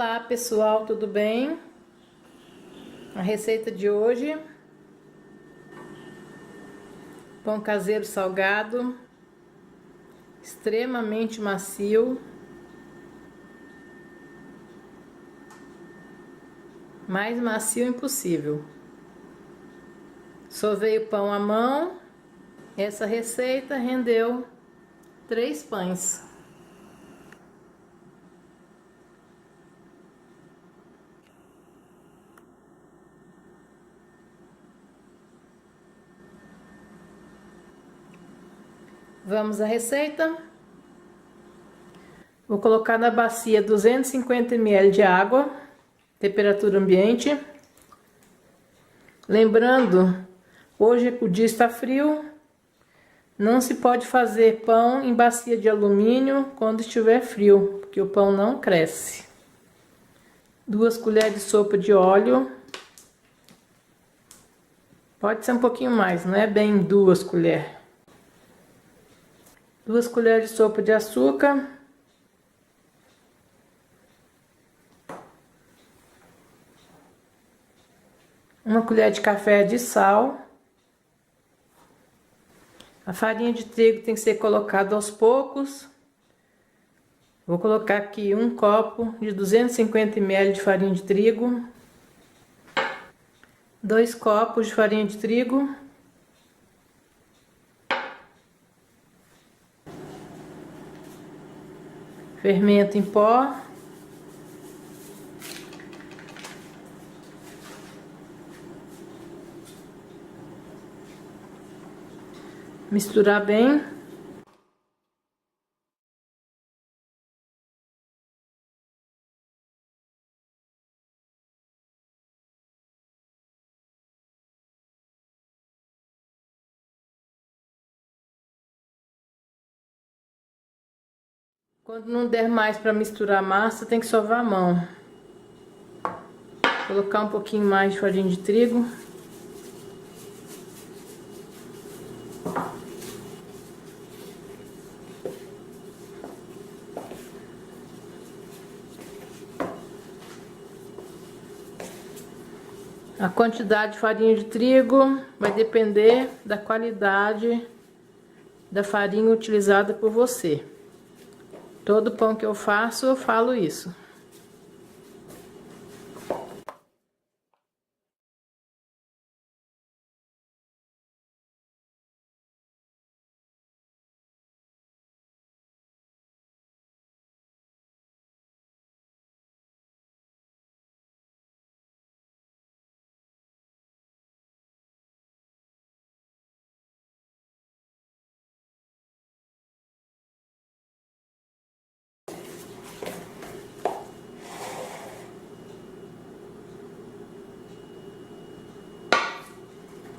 Olá pessoal, tudo bem? A receita de hoje: pão caseiro salgado, extremamente macio, mais macio impossível. Sovei o pão à mão. Essa receita rendeu 3 pães. Vamos à receita. Vou colocar na bacia 250 ml de água, temperatura ambiente. Lembrando, hoje o dia está frio, não se pode fazer pão em bacia de alumínio quando estiver frio, porque o pão não cresce. 2 colheres de sopa de óleo. Pode ser um pouquinho mais, não é bem 2 colheres. 2 colheres de sopa de açúcar. Uma colher de café de sal. A farinha de trigo tem que ser colocada aos poucos. Vou colocar aqui um copo de 250 ml de farinha de trigo. 2 copos de farinha de trigo. Fermento em pó. Misturar bem. Quando não der mais para misturar a massa, tem que sovar a mão. Colocar um pouquinho mais de farinha de trigo. A quantidade de farinha de trigo vai depender da qualidade da farinha utilizada por você. Todo pão que eu faço, eu falo isso.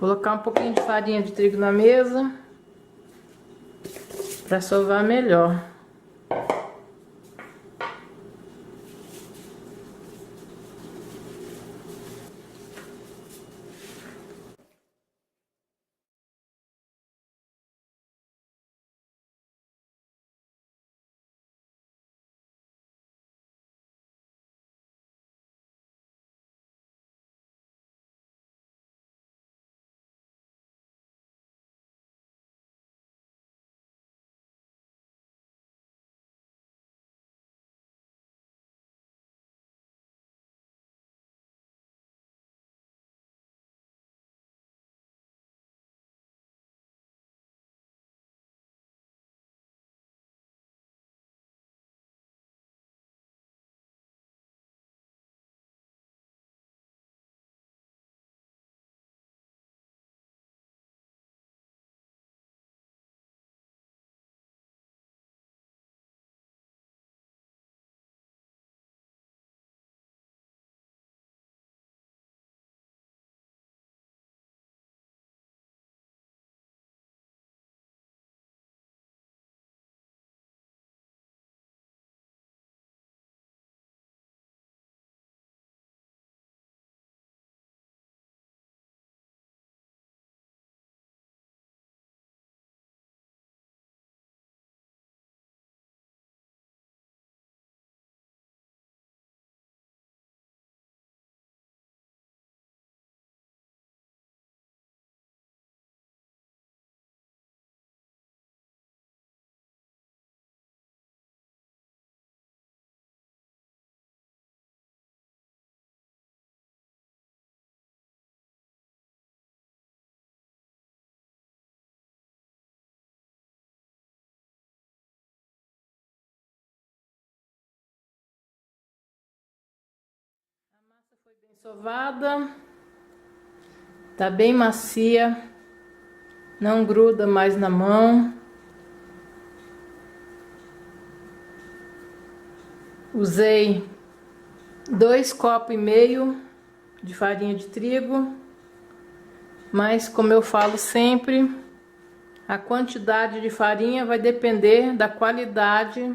Colocar um pouquinho de farinha de trigo na mesa para sovar melhor. Sovada, tá bem macia, não gruda mais na mão. Usei 2,5 copos de farinha de trigo, mas como eu falo sempre, a quantidade de farinha vai depender da qualidade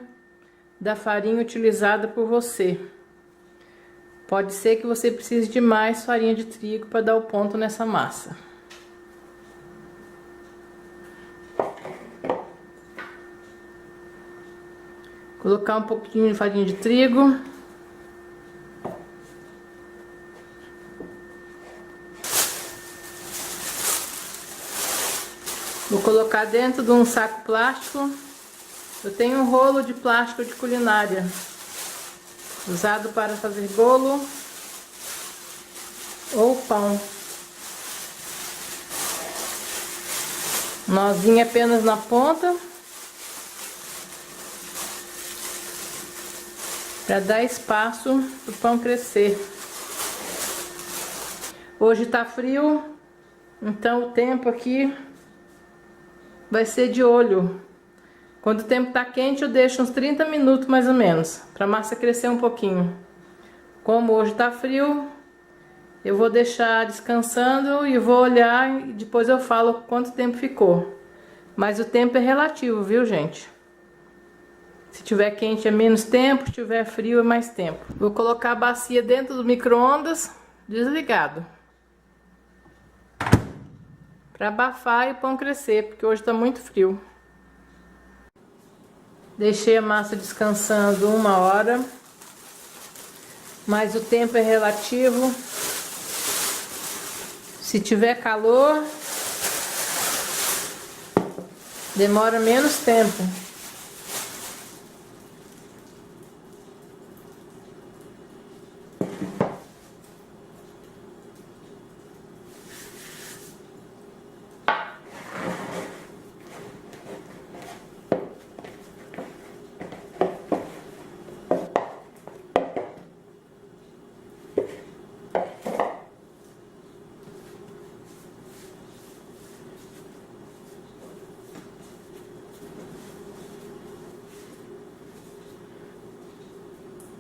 da farinha utilizada por você. Pode ser que você precise de mais farinha de trigo para dar o ponto nessa massa. Colocar um pouquinho de farinha de trigo. Vou colocar dentro de um saco plástico. Eu tenho um rolo de plástico de culinária, usado para fazer bolo ou pão. Nozinho apenas na ponta, para dar espaço para o pão crescer. Hoje tá frio, então o tempo aqui vai ser de olho. Quando o tempo tá quente, eu deixo uns 30 minutos mais ou menos, para a massa crescer um pouquinho. Como hoje tá frio, eu vou deixar descansando e vou olhar e depois eu falo quanto tempo ficou. Mas o tempo é relativo, viu, gente? Se tiver quente é menos tempo, se tiver frio é mais tempo. Vou colocar a bacia dentro do micro-ondas, desligado, para abafar e o pão crescer, porque hoje tá muito frio. Deixei a massa descansando 1 hora, mas o tempo é relativo. Se tiver calor, demora menos tempo.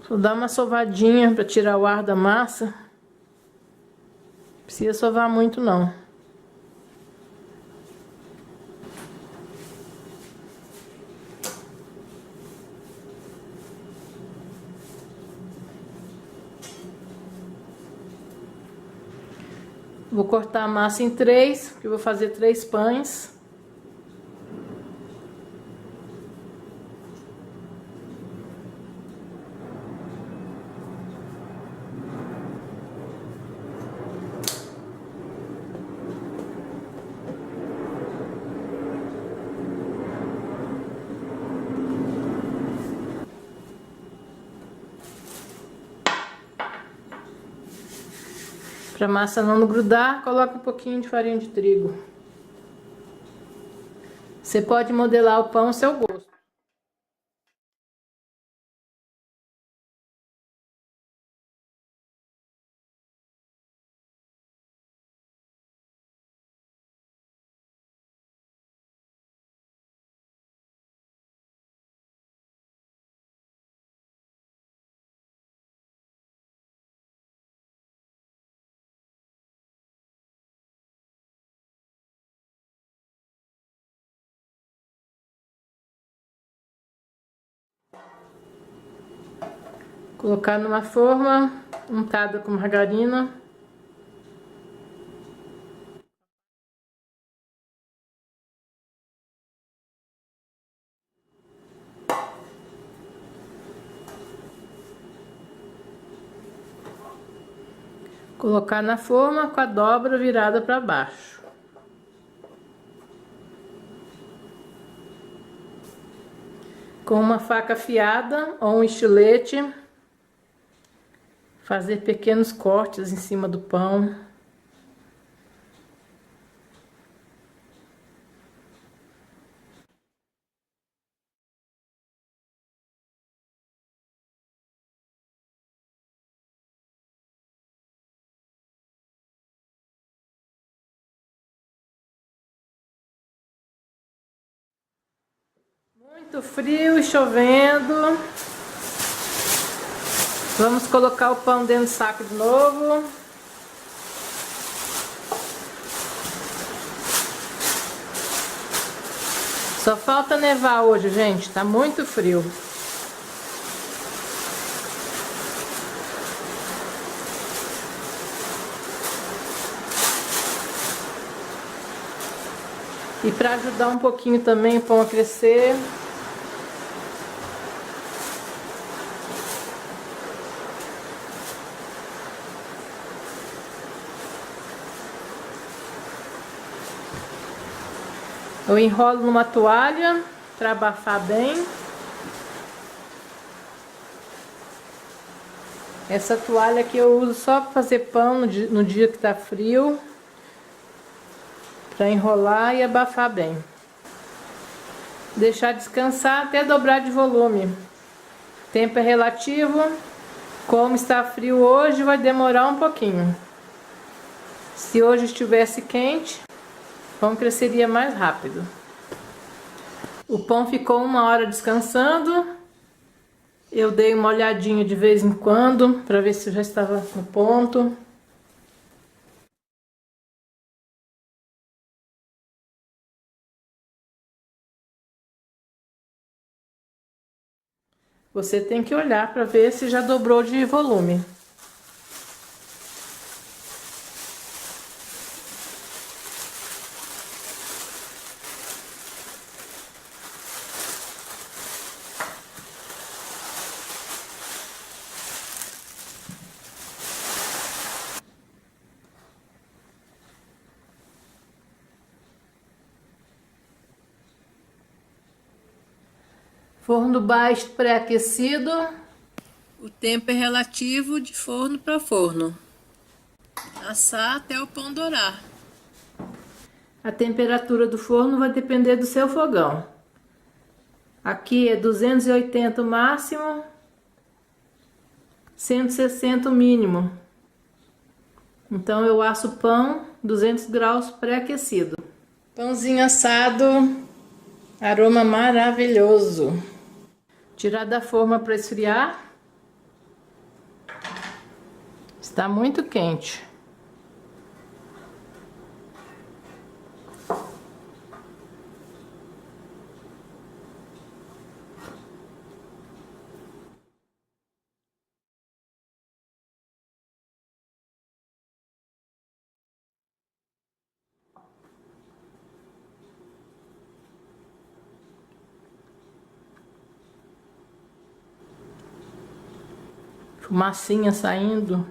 Vou dar uma sovadinha para tirar o ar da massa. Não precisa sovar muito não. Vou cortar a massa em 3, porque eu vou fazer 3 pães. Para a massa não grudar, coloca um pouquinho de farinha de trigo. Você pode modelar o pão ao seu gosto. Colocar numa forma untada com margarina. Colocar na forma com a dobra virada para baixo. Com uma faca afiada ou um estilete, fazer pequenos cortes em cima do pão. Muito frio e chovendo. Vamos colocar o pão dentro do saco de novo. Só falta nevar hoje, gente. Tá muito frio. E para ajudar um pouquinho também o pão a crescer, eu enrolo numa toalha para abafar bem. Essa toalha aqui eu uso só para fazer pão no dia que tá frio, para enrolar e abafar bem. Deixar descansar até dobrar de volume. Tempo é relativo. Como está frio hoje, vai demorar um pouquinho. Se hoje estivesse quente, o pão cresceria mais rápido. O pão ficou 1 hora descansando. Eu dei uma olhadinha de vez em quando para ver se já estava no ponto. Você tem que olhar para ver se já dobrou de volume. Forno baixo pré-aquecido. O tempo é relativo de forno para forno. Assar até o pão dourar. A temperatura do forno vai depender do seu fogão. Aqui é 280 o máximo, 160 o mínimo. Então eu asso o pão 200 graus pré-aquecido. Pãozinho assado, aroma maravilhoso. Tirar da forma para esfriar. Está muito quente. Fumacinha saindo.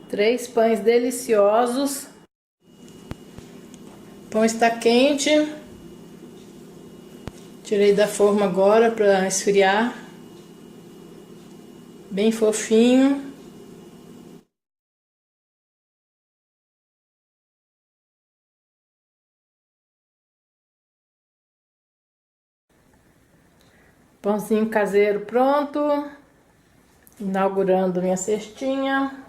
Três pães deliciosos. O pão está quente. Tirei da forma agora para esfriar. Bem fofinho. Pãozinho caseiro pronto. Inaugurando minha cestinha.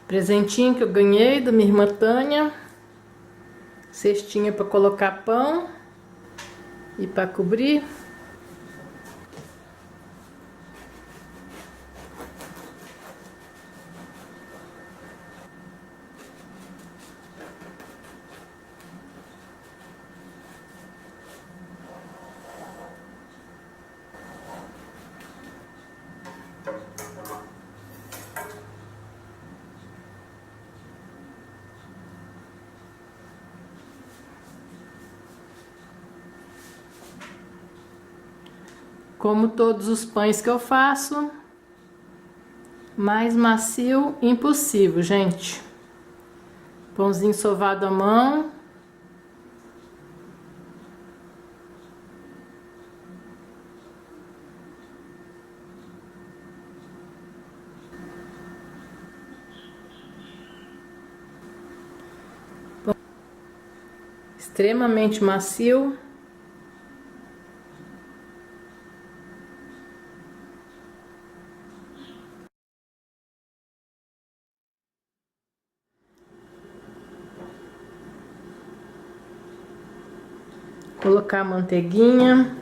Presentinho que eu ganhei da minha irmã Tânia. Cestinha para colocar pão e para cobrir. Como todos os pães que eu faço, mais macio impossível, gente. Pãozinho sovado à mão. extremamente macio. Colocar a manteiguinha.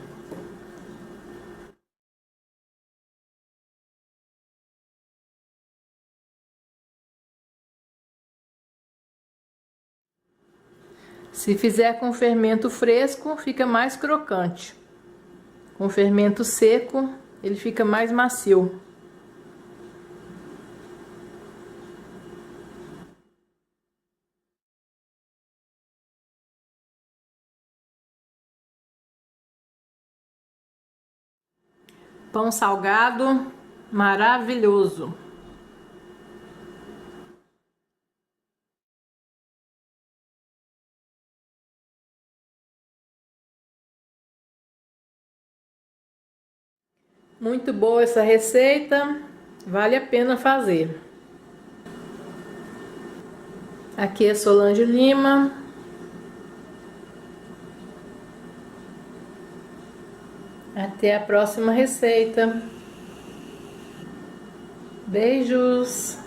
Se fizer com fermento fresco, fica mais crocante. Com fermento seco, ele fica mais macio. Pão salgado, maravilhoso. Muito boa essa receita, vale a pena fazer. Aqui é Solange Lima. Até a próxima receita. Beijos!